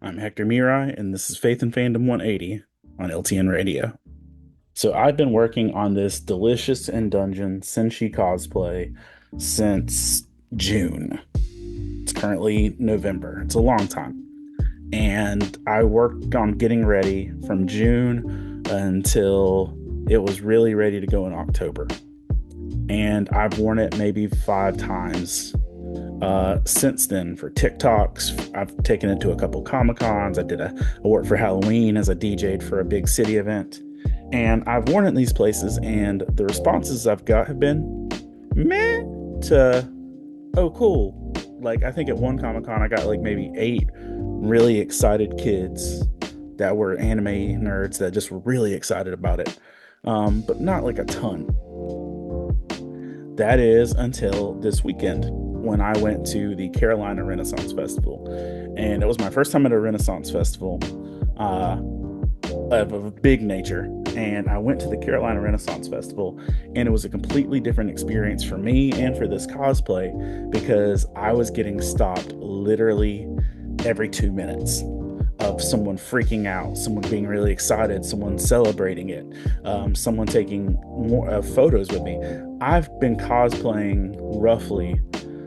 I'm Hector Mirai, and this is Faith and Fandom 180 on LTN Radio. So I've been working on this Delicious in Dungeon Senshi cosplay since June. It's currently November. It's a long time. And I worked on getting ready from June until it was really ready to go in October. And I've worn it maybe 5 times since then for TikToks. I've taken it to a couple Comic Cons. I worked for Halloween as a DJ'd for a big city event. And I've worn it in these places, and the responses I've got have been meh to, oh, cool. Like, I think at one Comic Con, I got like maybe 8 really excited kids that were anime nerds that just were really excited about it. But not like a ton. That is until this weekend when I went to the Carolina Renaissance Festival. And it was my first time at a Renaissance Festival of a big nature. And I went to the Carolina Renaissance Festival, and it was a completely different experience for me and for this cosplay because I was getting stopped literally every 2 minutes of someone freaking out, someone being really excited, someone celebrating it, someone taking more photos with me. I've been cosplaying roughly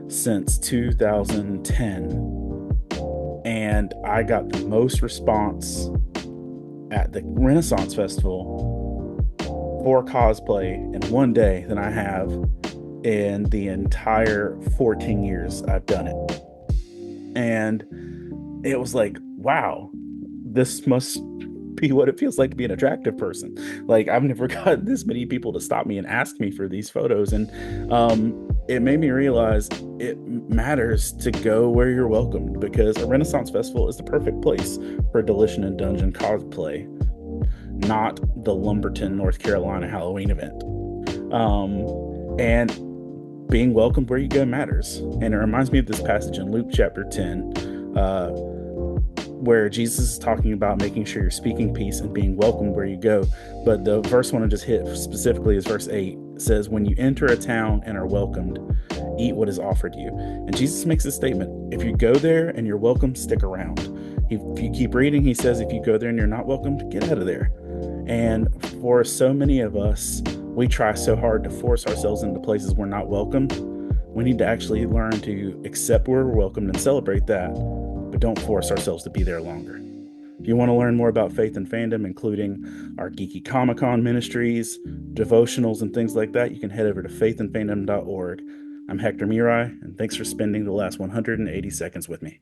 since 2010, and I got the most response at the Renaissance Festival for cosplay in one day than I have in the entire 14 years I've done it. And it was like, wow, this must be what it feels like to be an attractive person. Like, I've never got this many people to stop me and ask me for these photos. And it made me realize it matters to go where you're welcomed, because a Renaissance Festival is the perfect place for a Delicious in Dungeon cosplay, not the Lumberton, North Carolina Halloween event. And being welcomed where you go matters. And it reminds me of this passage in Luke chapter 10, where Jesus is talking about making sure you're speaking peace and being welcomed where you go. But the verse I want to just hit specifically is verse 8. It says, when you enter a town and are welcomed, eat what is offered you. And Jesus makes a statement. If you go there and you're welcome, stick around. If you keep reading, he says, if you go there and you're not welcomed, get out of there. And for so many of us, we try so hard to force ourselves into places we're not welcomed. We need to actually learn to accept where we're welcomed and celebrate that, but don't force ourselves to be there longer. If you want to learn more about Faith and Fandom, including our geeky Comic-Con ministries, devotionals, and things like that, you can head over to faithandfandom.org. I'm Hector Mirai, and thanks for spending the last 180 seconds with me.